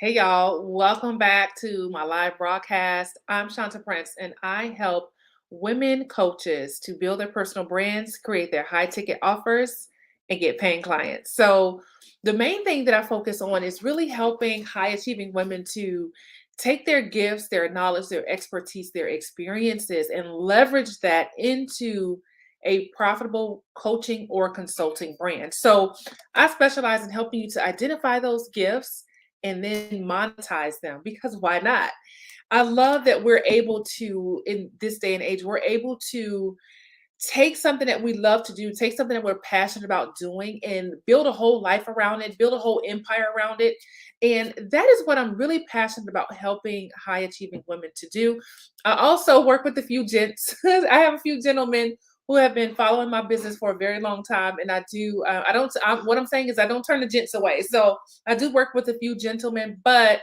Hey y'all, welcome back to my live broadcast. I'm Shanta Prince and I help women coaches to build their personal brands, create their high ticket offers, and get paying clients. So, the main thing that I focus on is really helping high achieving women to take their gifts, their knowledge, their expertise, their experiences, and leverage that into a profitable coaching or consulting brand. So, I specialize in helping you to identify those gifts and then monetize them because why not? I love that we're able to, in this day and age, we're able to take something that we love to do, take something that we're passionate about doing, and build a whole life around it, build a whole empire around it. And that is what I'm really passionate about helping high achieving women to do. I also work with a few gents. I have a few gentlemen who have been following my business for a very long time. And I do, I don't, what I'm saying is I don't turn the gents away. So I do work with a few gentlemen, but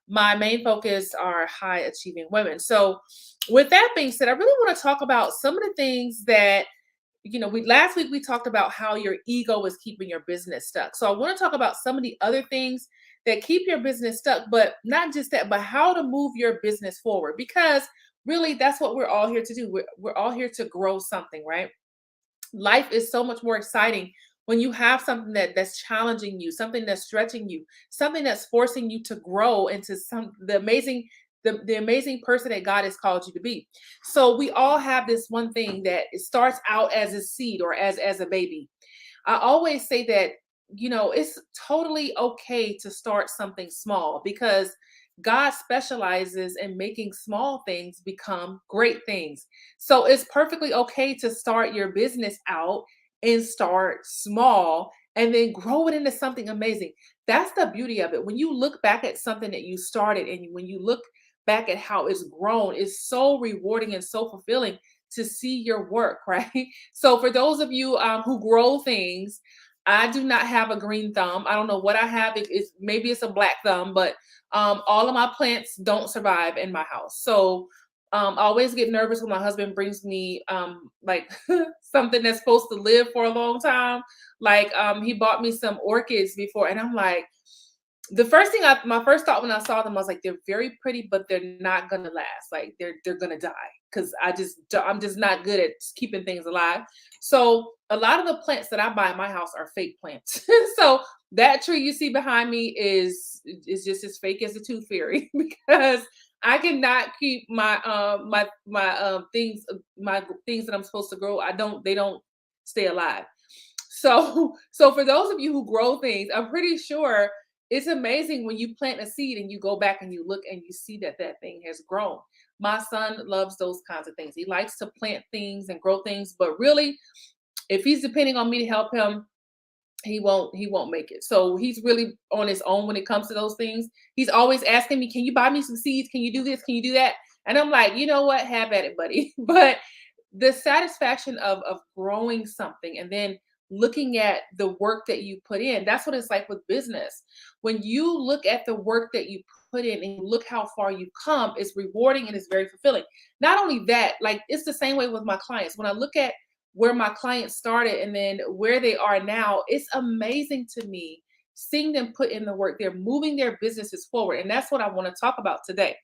my main focus are high achieving women. So with that being said, I really want to talk about some of the things that we last week we talked about how your ego is keeping your business stuck. So I want to talk about some of the other things that keep your business stuck, but not just that, but how to move your business forward because really that's what we're all here to do. We're all here to grow something, right? Life is so much more exciting when you have something that's challenging you, something that's stretching you, something that's forcing you to grow into the amazing person that God has called you to be. So we all have this one thing that it starts out as a seed or as a baby. I always say that it's totally okay to start something small because God specializes in making small things become great things. So it's perfectly okay to start your business out and start small and then grow it into something amazing. That's the beauty of it. When you look back at something that you started and when you look back at how it's grown, it's so rewarding and so fulfilling to see your work, right? So for those of you who grow things, I do not have a green thumb. I don't know what I have. It's maybe it's a black thumb, but all of my plants don't survive in my house. So I always get nervous when my husband brings me like something that's supposed to live for a long time. Like he bought me some orchids before, and I'm like, my first thought when I saw them, I was like, they're very pretty, but they're not gonna last. Like they're gonna die because I'm just not good at keeping things alive. So a lot of the plants that I buy in my house are fake plants. So that tree you see behind me is just as fake as a tooth fairy because I cannot keep my things that I'm supposed to grow. They don't stay alive. So for those of you who grow things, I'm pretty sure it's amazing when you plant a seed and you go back and you look and you see that that thing has grown. My son loves those kinds of things. He likes to plant things and grow things, but really, if he's depending on me to help him, he won't make it. So he's really on his own when it comes to those things. He's always asking me, "Can you buy me some seeds? Can you do this? Can you do that?" And I'm like, "You know what? Have at it, buddy." But the satisfaction of growing something and then looking at the work that you put in, that's what it's like with business. When you look at the work that you put in and you look how far you've come, it's rewarding and it's very fulfilling. Not only that, like it's the same way with my clients. When I look at where my clients started and then where they are now, it's amazing to me seeing them put in the work. They're moving their businesses forward. And that's what I want to talk about today.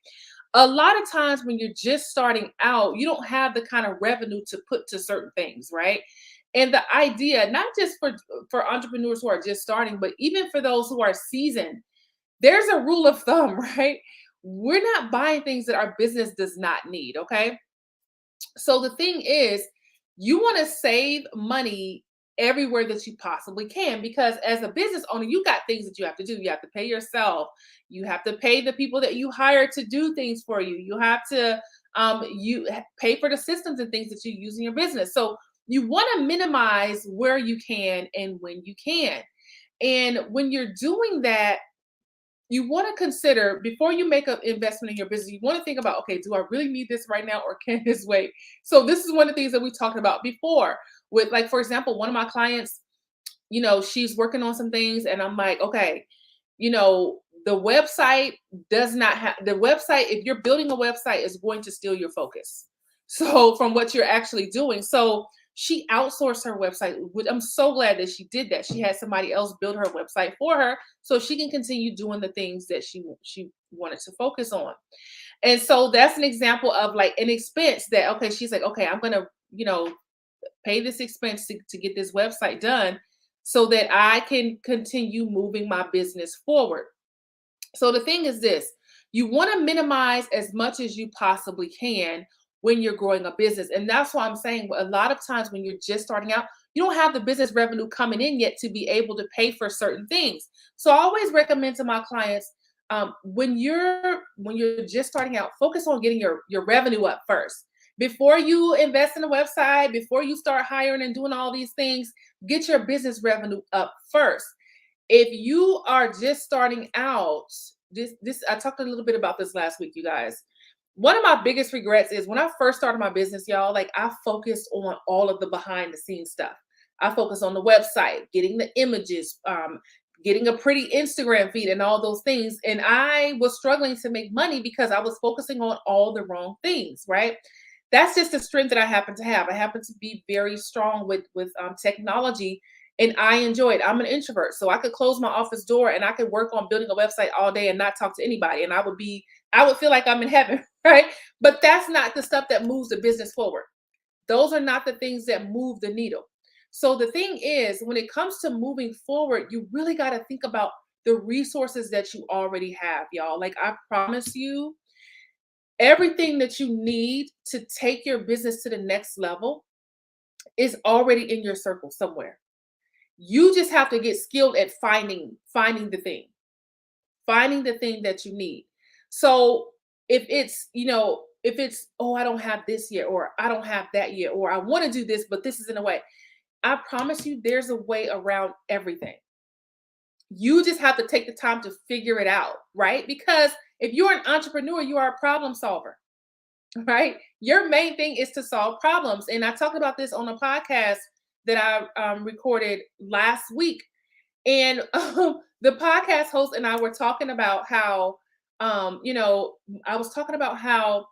A lot of times when you're just starting out, you don't have the kind of revenue to put to certain things, right? And the idea, not just for entrepreneurs who are just starting, but even for those who are seasoned, there's a rule of thumb, right? We're not buying things that our business does not need, okay? So the thing is, you want to save money everywhere that you possibly can because as a business owner, you got things that you have to do. You have to pay yourself. You have to pay the people that you hire to do things for you. You have to pay for the systems and things that you use in your business. So you want to minimize where you can and when you can. And when you're doing that, you want to consider before you make an investment in your business, you want to think about, okay, do I really need this right now or can this wait? So this is one of the things that we talked about before with like, for example, one of my clients, she's working on some things and I'm like, okay, the website does not have the website. If you're building a website is going to steal your focus. So from what you're actually doing. So She outsourced her website, which I'm so glad that she did that. She had somebody else build her website for her so she can continue doing the things that she wanted to focus on. And so that's an example of like an expense that, okay, she's like, okay, I'm gonna, pay this expense to get this website done so that I can continue moving my business forward. So the thing is this, you want to minimize as much as you possibly can when you're growing a business. And that's why I'm saying a lot of times when you're just starting out, you don't have the business revenue coming in yet to be able to pay for certain things. So I always recommend to my clients, when you're just starting out, focus on getting your revenue up first. Before you invest in a website, before you start hiring and doing all these things, get your business revenue up first. If you are just starting out, this I talked a little bit about this last week, you guys. One of my biggest regrets is when I first started my business, y'all, like I focused on all of the behind the scenes stuff. I focused on the website, getting the images, getting a pretty Instagram feed and all those things. And I was struggling to make money because I was focusing on all the wrong things, right? That's just the strength that I happen to have. I happen to be very strong with technology, and I enjoy it. I'm an introvert, so I could close my office door and I could work on building a website all day and not talk to anybody, and I would feel like I'm in heaven, right? But that's not the stuff that moves the business forward. Those are not the things that move the needle. So the thing is, when it comes to moving forward, you really got to think about the resources that you already have, y'all. Like I promise you, everything that you need to take your business to the next level is already in your circle somewhere. You just have to get skilled at finding the thing that you need. So if it's, oh, I don't have this yet, or I don't have that yet, or I want to do this, but this isn't a way. I promise you there's a way around everything. You just have to take the time to figure it out, right? Because if you're an entrepreneur, you are a problem solver, right? Your main thing is to solve problems. And I talked about this on a podcast that I recorded last week. And the podcast host and I were talking about how, I was talking about how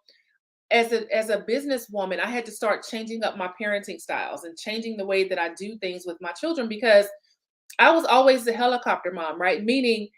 as a businesswoman, I had to start changing up my parenting styles and changing the way that I do things with my children because I was always the helicopter mom, right? Meaning,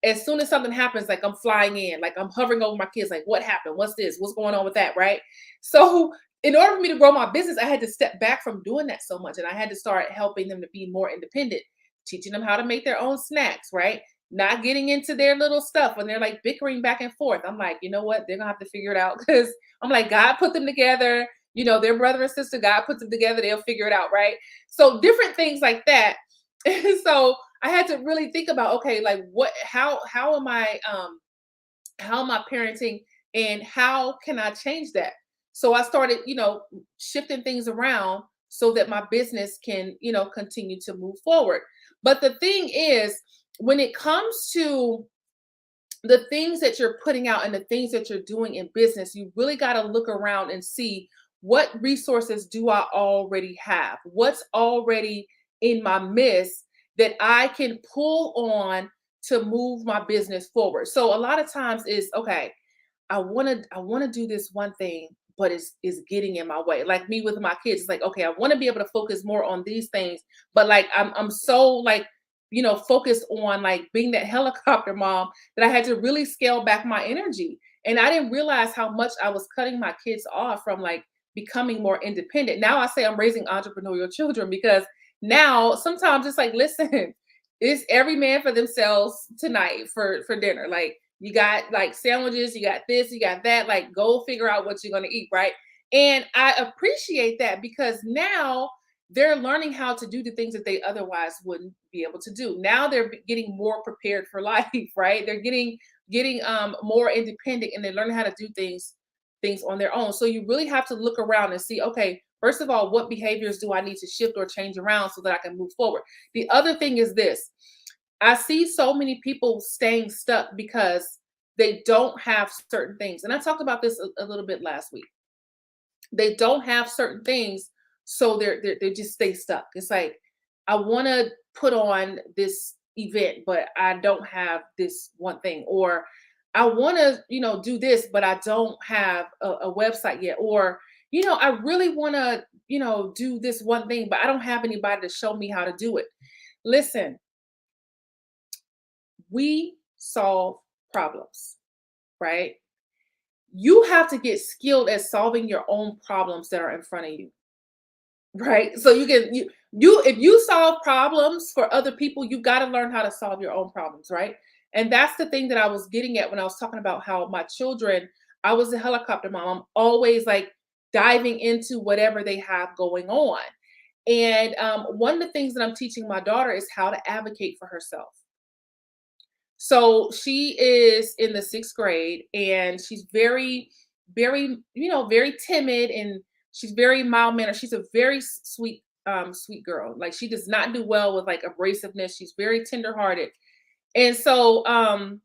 as soon as something happens, like I'm flying in, like I'm hovering over my kids, like what happened? What's this? What's going on with that, right? So, in order for me to grow my business, I had to step back from doing that so much, and I had to start helping them to be more independent, teaching them how to make their own snacks, right? Not getting into their little stuff when they're like bickering back and forth. I'm like, you know what? They're gonna have to figure it out because I'm like, God put them together. Their brother and sister, God put them together. They'll figure it out, right? So different things like that. And so I had to really think about, okay, like how am I parenting and how can I change that? So I started, shifting things around so that my business can, continue to move forward. But the thing is, when it comes to the things that you're putting out and the things that you're doing in business, you really got to look around and see what resources do I already have? What's already in my midst that I can pull on to move my business forward. So a lot of times is okay, I want to do this one thing, but it's getting in my way. Like me with my kids, it's like, okay, I want to be able to focus more on these things, but like I'm so like, focused on like being that helicopter mom that I had to really scale back my energy. And I didn't realize how much I was cutting my kids off from like becoming more independent. Now I say I'm raising entrepreneurial children because now sometimes it's like, listen, it's every man for themselves tonight for dinner. Like you got like sandwiches, you got this, you got that. Like go figure out what you're gonna eat, right? And I appreciate that because now they're learning how to do the things that they otherwise wouldn't be able to do. Now they're getting more prepared for life, right? They're getting more independent and they're learning how to do things on their own. So you really have to look around and see, okay, first of all, what behaviors do I need to shift or change around so that I can move forward? The other thing is this. I see so many people staying stuck because they don't have certain things. And I talked about this a little bit last week. They don't have certain things, so they just stay stuck. It's like I want to put on this event, but I don't have this one thing, or I want to do this, but I don't have a website yet, or I really want to, do this one thing, but I don't have anybody to show me how to do it. Listen, we solve problems, right? You have to get skilled at solving your own problems that are in front of you, right? So you if you solve problems for other people, you got to learn how to solve your own problems, right? And that's the thing that I was getting at when I was talking about how my children, I was a helicopter mom. I'm always like diving into whatever they have going on. And one of the things that I'm teaching my daughter is how to advocate for herself. So she is in the sixth grade and she's very, very, very timid, and she's very mild mannered. She's a very sweet, sweet girl. Like she does not do well with like abrasiveness. She's very tenderhearted. And so I'm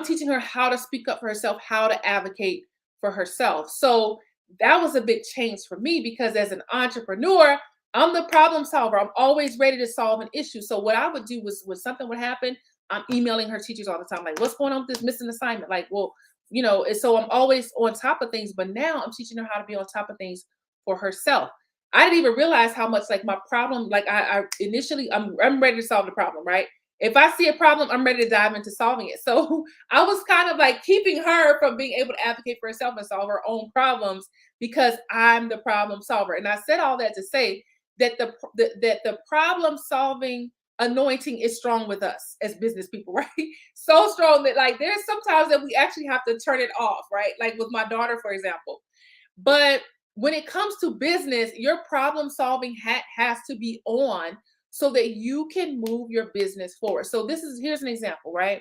teaching her how to speak up for herself, how to advocate for herself. So that was a big change for me because as an entrepreneur, I'm the problem solver. I'm always ready to solve an issue. So what I would do was when something would happen, I'm emailing her teachers all the time, like, what's going on with this missing assignment? Like, well, and so I'm always on top of things. But now I'm teaching her how to be on top of things for herself. I didn't even realize how much like my problem, like I initially I'm ready to solve the problem, right? If I see a problem, I'm ready to dive into solving it. So I was kind of like keeping her from being able to advocate for herself and solve her own problems because I'm the problem solver. And I said all that to say that the problem solving anointing is strong with us as business people, right? So strong that like there's sometimes that we actually have to turn it off, right? Like with my daughter, for example. But when it comes to business, your problem solving hat has to be on so that you can move your business forward. So here's an example, right?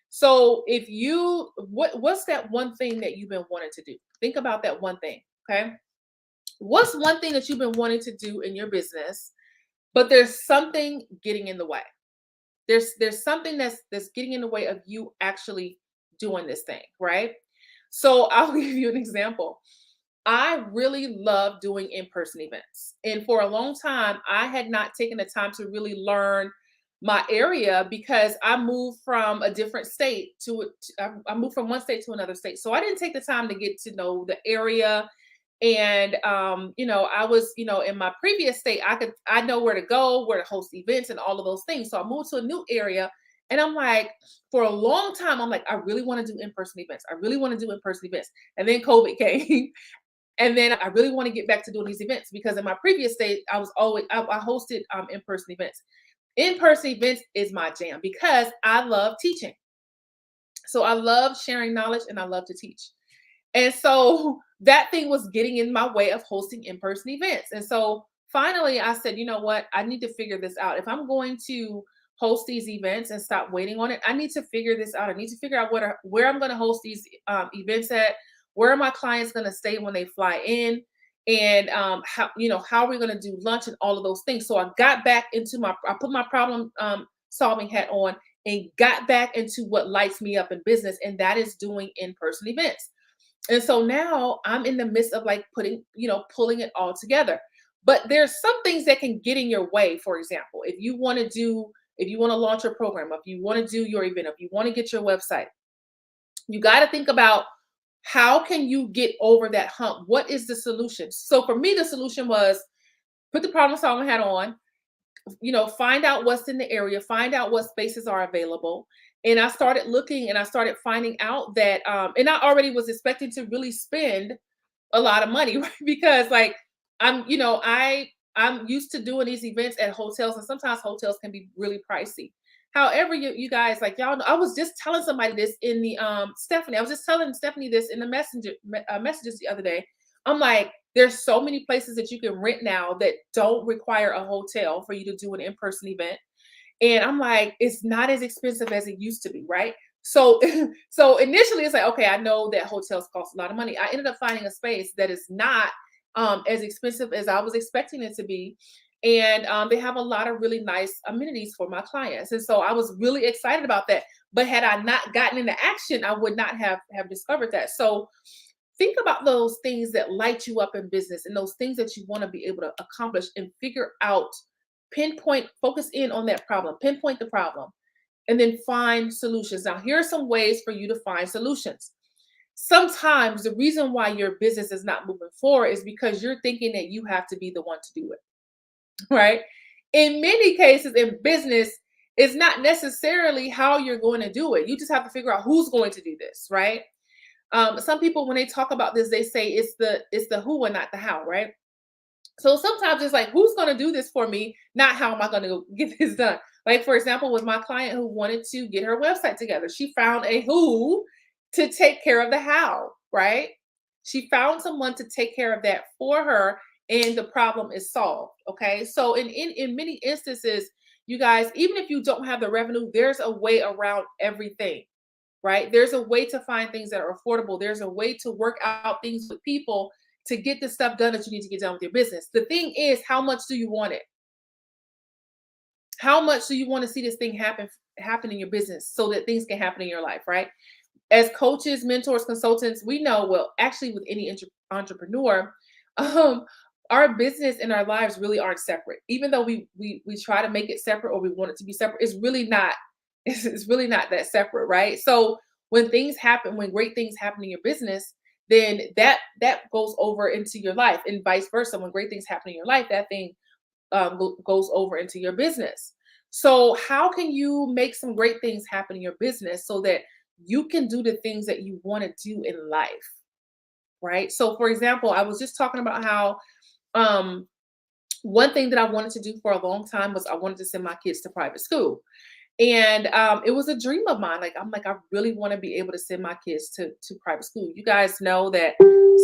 So if you what's that one thing that you've been wanting to do? Think about that one thing, okay? What's one thing that you've been wanting to do in your business, but there's something getting in the way? There's something that's getting in the way of you actually doing this thing, right? So I'll give you an example. I really love doing in-person events. And for a long time, I had not taken the time to really learn my area because I moved from a different state I moved from one state to another state. So I didn't take the time to get to know the area. And I was, in my previous state, I know where to go, where to host events and all of those things. So I moved to a new area and I'm like, for a long time, I'm like, I really want to do in-person events. I really want to do in-person events. And then COVID came. And then I really want to get back to doing these events because in my previous state, I hosted in-person events. In-person events is my jam because I love teaching. So I love sharing knowledge and I love to teach. And so that thing was getting in my way of hosting in-person events. And so finally I said, you know what? I need to figure this out. If I'm going to host these events and stop waiting on it, I need to figure this out. I need to figure out where I'm going to host these events at, where are my clients going to stay when they fly in, and how are we going to do lunch and all of those things. So I put my problem solving hat on and got back into what lights me up in business, and that is doing in-person events. And so now I'm in the midst of like pulling it all together. But there's some things that can get in your way. For example, if you want to launch your program, if you want to do your event, if you want to get your website, you got to think about how can you get over that hump? What is the solution? So for me, the solution was put the problem solving hat on, find out what's in the area, find out what spaces are available. And I started looking and I started finding out that, and I already was expecting to really spend a lot of money, right? Because like I'm used to doing these events at hotels, and sometimes hotels can be really pricey. However, you guys, like y'all know, I was just telling somebody this in the Stephanie. I was just telling Stephanie this in the messages the other day. I'm like, there's so many places that you can rent now that don't require a hotel for you to do an in-person event. And I'm like, it's not as expensive as it used to be, right? So so initially it's like, okay, I know that hotels cost a lot of money. I ended up finding a space that is not as expensive as I was expecting it to be. And they have a lot of really nice amenities for my clients. And so I was really excited about that. But had I not gotten into action, I would not have discovered that. So think about those things that light you up in business and those things that you want to be able to accomplish and figure out, pinpoint, focus in on that problem, pinpoint the problem, and then find solutions. Now, here are some ways for you to find solutions. sometimes the reason why your business is not moving forward is because you're thinking that you have to be the one to do it, right? In many cases in business, it's not necessarily how you're going to do it. You just have to figure out who's going to do this, right? Some people, when they talk about this, they say it's the who and not the how, right? So sometimes it's like, who's going to do this for me? Not how am I going to get this done? Like, for example, with my client who wanted to get her website together, she found a who to take care of the how, right? She found someone to take care of that for her, and the problem is solved. Okay. So, in many instances, you guys, even if you don't have the revenue, there's a way around everything, right? There's a way to find things that are affordable. There's a way to work out things with people to get the stuff done that you need to get done with your business. The thing is, how much do you want it? How much do you want to see this thing happen in your business so that things can happen in your life, right? As coaches, mentors, consultants, we know, well, actually with any entrepreneur, um, our business and our lives really aren't separate. Even though we try to make it separate or we want it to be separate, it's really not. It's really not that separate, right? So when things happen, when great things happen in your business, then that goes over into your life, and vice versa. When great things happen in your life, that thing goes over into your business. So, how can you make some great things happen in your business so that you can do the things that you want to do in life, right? So, for example, I was just talking about how um, one thing that I wanted to do for a long time was I wanted to send my kids to private school. And it was a dream of mine. Like, I'm like, I really want to be able to send my kids to private school. You guys know that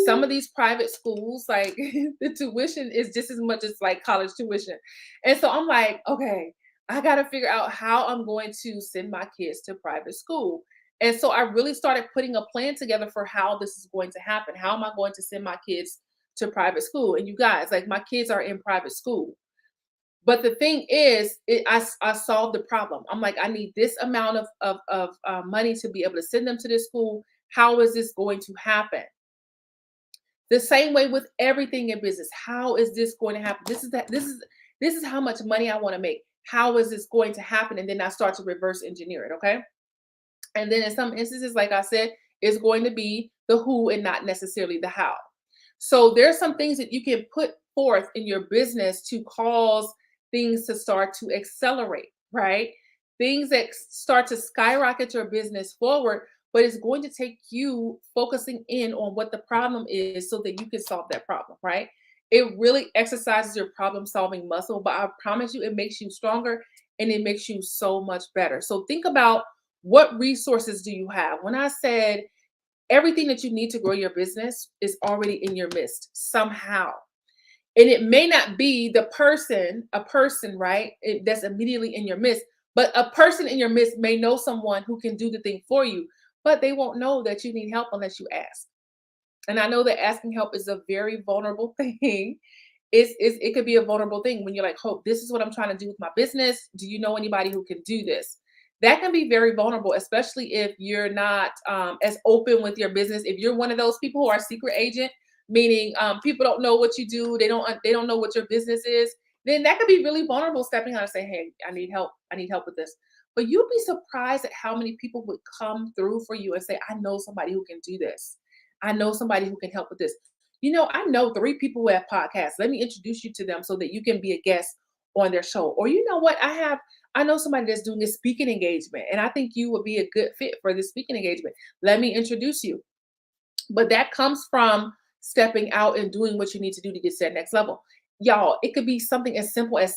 some of these private schools, like the tuition is just as much as like college tuition. And so I'm like, okay, I got to figure out how I'm going to send my kids to private school. And so I really started putting a plan together for how this is going to happen. How am I going to send my kids to private school? And you guys, like, my kids are in private school, but the thing is, I solved the problem. I'm like, I need this amount of money to be able to send them to this school. How is this going to happen? The same way with everything in business. How is this going to happen? This is how much money I want to make. How is this going to happen? And then I start to reverse engineer it. Okay. And then in some instances, like I said, it's going to be the who and not necessarily the how. So there's some things that you can put forth in your business to cause things to start to accelerate, right? Things that start to skyrocket your business forward, but it's going to take you focusing in on what the problem is so that you can solve that problem, right? It really exercises your problem solving muscle, but I promise you, it makes you stronger and it makes you so much better. So think about, what resources do you have? When I said everything that you need to grow your business is already in your midst somehow. And it may not be a person, right? That's immediately in your midst, but a person in your midst may know someone who can do the thing for you, but they won't know that you need help unless you ask. And I know that asking help is a very vulnerable thing. It could be a vulnerable thing when you're like, Hope, this is what I'm trying to do with my business. Do you know anybody who can do this? That can be very vulnerable, especially if you're not as open with your business. If you're one of those people who are secret agent, meaning people don't know what you do, they don't know what your business is, then that could be really vulnerable. Stepping out and saying, "Hey, I need help. I need help with this." But you'd be surprised at how many people would come through for you and say, "I know somebody who can do this. I know somebody who can help with this." I know 3 people who have podcasts. Let me introduce you to them so that you can be a guest on their show. Or you know what? I know somebody that's doing a speaking engagement, and I think you would be a good fit for this speaking engagement. Let me introduce you. But that comes from stepping out and doing what you need to do to get to that next level. Y'all, it could be something as simple as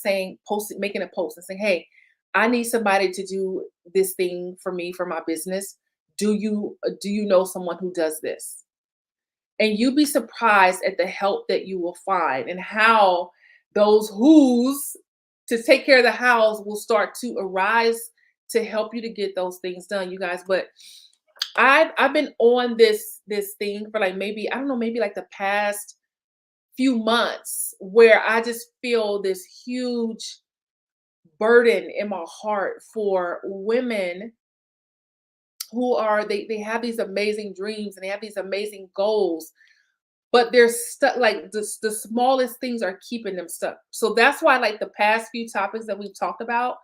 making a post and saying, "Hey, I need somebody to do this thing for me for my business. Do you know someone who does this?" And you'd be surprised at the help that you will find and how those who's to take care of the hows will start to arise to help you to get those things done, you guys. But I've been on this thing for like, maybe, I don't know, maybe like the past few months, where I just feel this huge burden in my heart for women who are they have these amazing dreams and they have these amazing goals, but they're stuck. Like, the smallest things are keeping them stuck. So that's why, like, the past few topics that we've talked about,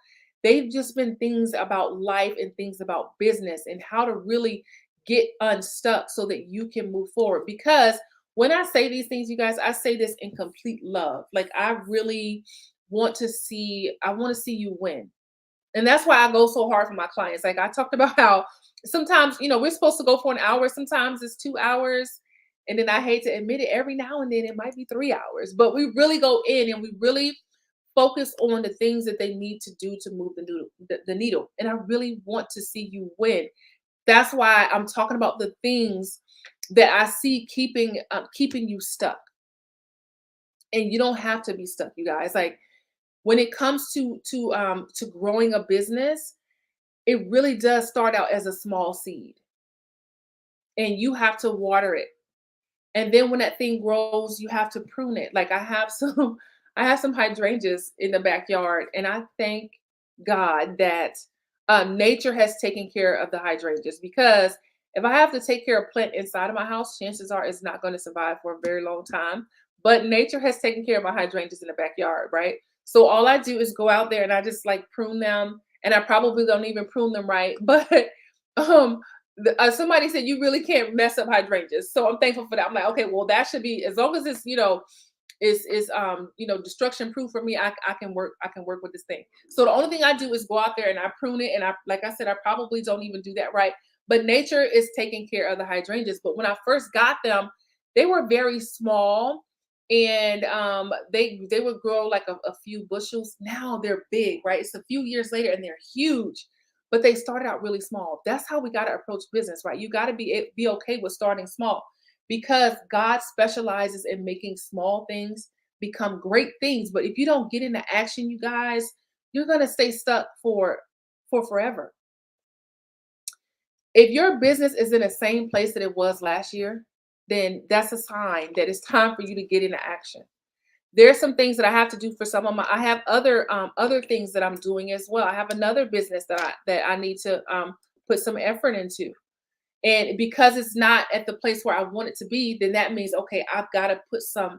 they've just been things about life and things about business and how to really get unstuck so that you can move forward. Because when I say these things, you guys, I say this in complete love. Like I really I want to see you win. And that's why I go so hard for my clients. Like I talked about how sometimes, we're supposed to go for an hour, sometimes it's 2 hours. And then I hate to admit it, every now and then it might be 3 hours, but we really go in and we really focus on the things that they need to do to move the needle. And I really want to see you win. That's why I'm talking about the things that I see keeping you stuck. And you don't have to be stuck, you guys. Like when it comes to growing a business, it really does start out as a small seed, and you have to water it. And then when that thing grows, you have to prune it. Like I have some I have some hydrangeas in the backyard, and I thank God that nature has taken care of the hydrangeas, because if I have to take care of plant inside of my house, chances are it's not going to survive for a very long time. But nature has taken care of my hydrangeas in the backyard, right? So all I do is go out there and I just like prune them, and I probably don't even prune them right, but um somebody said you really can't mess up hydrangeas, so I'm thankful for that. I'm like, okay, well, that should be, as long as it's destruction proof for me. I can work with this thing. So the only thing I do is go out there and I prune it, and I, like I said, I probably don't even do that right. But nature is taking care of the hydrangeas. But when I first got them, they were very small, and they would grow like a few bushels. Now they're big, right? It's a few years later and they're huge, but they started out really small. That's how we got to approach business, right? You got to be okay with starting small, because God specializes in making small things become great things. But if you don't get into action, you guys, you're gonna stay stuck for forever. If your business is in the same place that it was last year, then that's a sign that it's time for you to get into action. There's some things that I have to do for some of my. I have other things that I'm doing as well. I have another business that I need to put some effort into. And because it's not at the place where I want it to be, then that means, okay, I've got to put some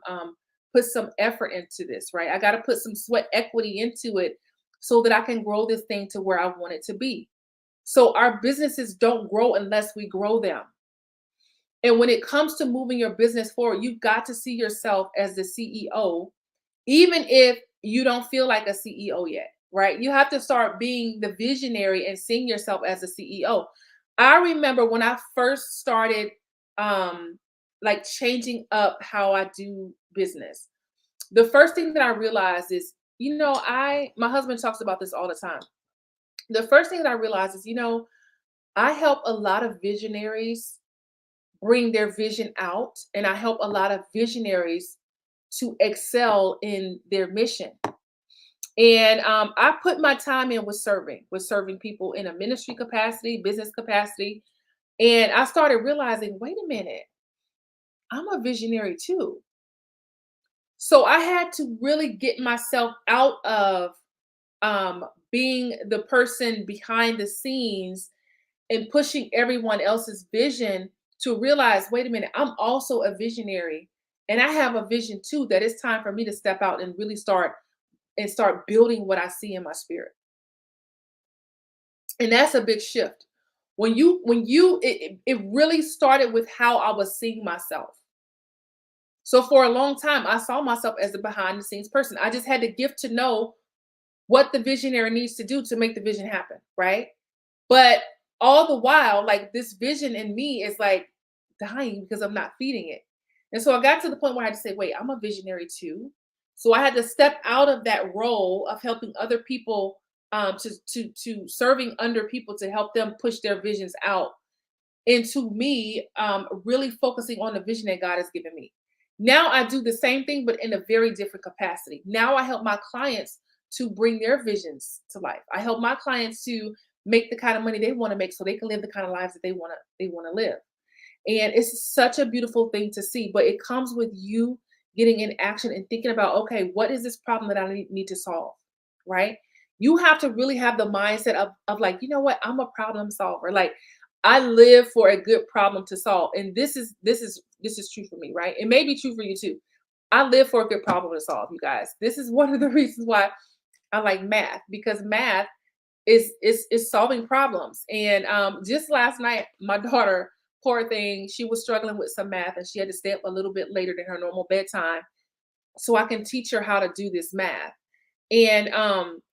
effort into this, right? I got to put some sweat equity into it so that I can grow this thing to where I want it to be. So our businesses don't grow unless we grow them. And when it comes to moving your business forward, you've got to see yourself as the CEO, even if you don't feel like a CEO yet, right? You have to start being the visionary and seeing yourself as a CEO. I remember when I first started like changing up how I do business. The first thing that I realized is, I my husband talks about this all the time. The first thing that I realized is, I help a lot of visionaries bring their vision out, and I help a lot of visionaries to excel in their mission. And I put my time in with serving people in a ministry capacity, business capacity. And I started realizing, wait a minute, I'm a visionary too. So I had to really get myself out of being the person behind the scenes and pushing everyone else's vision, to realize, wait a minute, I'm also a visionary. And I have a vision too, that it's time for me to step out and really start building what I see in my spirit. And that's a big shift. It really started with how I was seeing myself. So for a long time, I saw myself as a behind the scenes person. I just had the gift to know what the visionary needs to do to make the vision happen, right? But all the while, like this vision in me is like dying because I'm not feeding it. And so I got to the point where I had to say, wait, I'm a visionary too. So I had to step out of that role of helping other people, to serving under people to help them push their visions out, into me really focusing on the vision that God has given me. Now I do the same thing, but in a very different capacity. Now I help my clients to bring their visions to life. I help my clients to make the kind of money they want to make so they can live the kind of lives that they want to live. And it's such a beautiful thing to see, but it comes with you getting in action and thinking about, okay, what is this problem that I need to solve? Right? You have to really have the mindset of like, you know what, I'm a problem solver. Like I live for a good problem to solve. And this is true for me, right? It may be true for you too. I live for a good problem to solve, you guys. This is one of the reasons why I like math, because math is solving problems. And just last night, my daughter, poor thing, she was struggling with some math and she had to stay up a little bit later than her normal bedtime so I can teach her how to do this math. And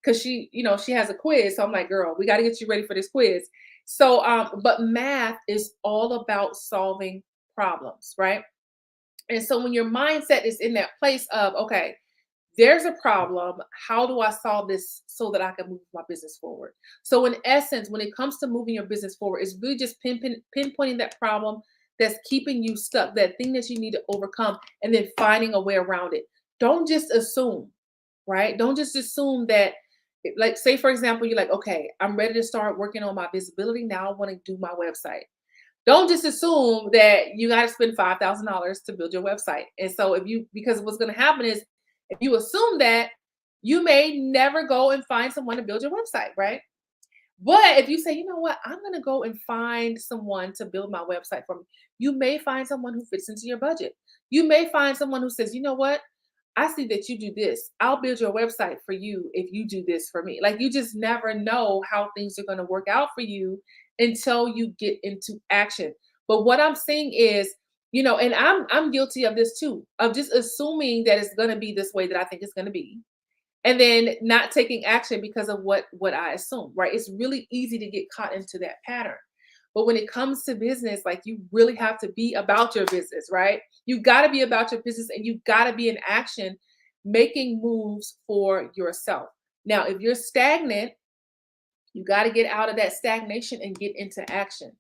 because she has a quiz, so I'm like, girl, we got to get you ready for this quiz. So but math is all about solving problems, right? And so when your mindset is in that place of, okay, there's a problem. How do I solve this so that I can move my business forward? So, in essence, when it comes to moving your business forward, it's really just pinpointing that problem that's keeping you stuck, that thing that you need to overcome, and then finding a way around it. Don't just assume, right? Don't just assume that, like, say, for example, you're like, okay, I'm ready to start working on my visibility. Now I want to do my website. Don't just assume that you got to spend $5,000 to build your website. And so because what's going to happen is if you assume that, you may never go and find someone to build your website, right? But if you say, you know what, I'm going to go and find someone to build my website for me, you may find someone who fits into your budget. You may find someone who says, you know what, I see that you do this. I'll build your website for you if you do this for me. Like, you just never know how things are going to work out for you until you get into action. But what I'm saying is, and I'm guilty of this too, of just assuming that it's going to be this way that I think it's going to be, and then not taking action because of what I assume, right? It's really easy to get caught into that pattern. But when it comes to business, like, you really have to be about your business, right? You got to be about your business and you got to be in action, making moves for yourself. Now, if you're stagnant, you got to get out of that stagnation and get into action.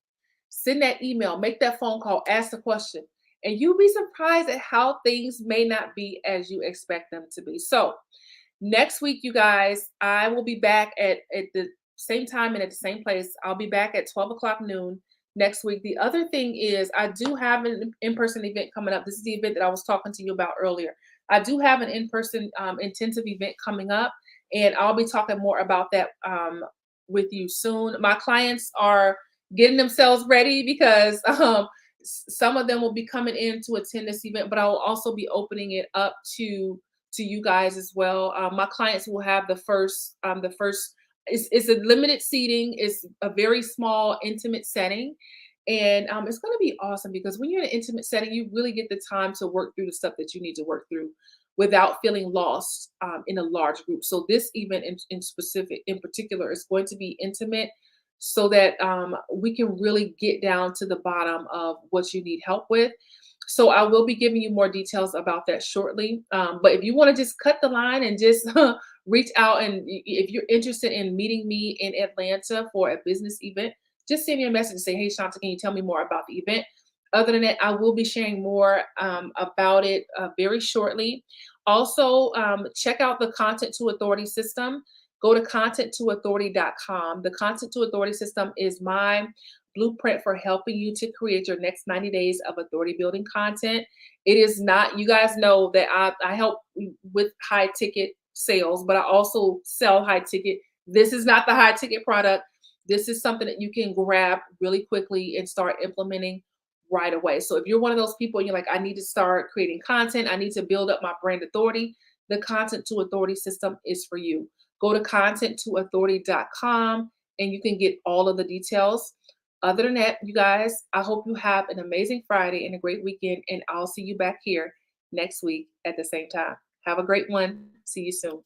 Send that email, make that phone call, ask the question, and you'll be surprised at how things may not be as you expect them to be. So, next week, you guys, I will be back at the same time and at the same place. I'll be back at 12 o'clock noon next week. The other thing is, I do have an in-person event coming up. This is the event that I was talking to you about earlier. I do have an in-person intensive event coming up, and I'll be talking more about that with you soon. My clients are getting themselves ready because some of them will be coming in to attend this event, but I will also be opening it up to you guys as well. My clients will have the first. It's a limited seating. It's a very small, intimate setting, and it's going to be awesome because when you're in an intimate setting, you really get the time to work through the stuff that you need to work through without feeling lost in a large group. So this event in particular, is going to be intimate, so that we can really get down to the bottom of what you need help with. So I will be giving you more details about that shortly. But if you want to just cut the line and just reach out, and if you're interested in meeting me in Atlanta for a business event, just send me a message and say, hey, Shanta, can you tell me more about the event? Other than that, I will be sharing more about it very shortly. Also, check out the Content to Authority system. Go to contenttoauthority.com. The Content to Authority system is my blueprint for helping you to create your next 90 days of authority building content. It is not, you guys know that I help with high ticket sales, but I also sell high ticket. This is not the high ticket product. This is something that you can grab really quickly and start implementing right away. So if you're one of those people and you're like, I need to start creating content, I need to build up my brand authority, the Content to Authority system is for you. Go to contenttoauthority.com and you can get all of the details. Other than that, you guys, I hope you have an amazing Friday and a great weekend, and I'll see you back here next week at the same time. Have a great one. See you soon.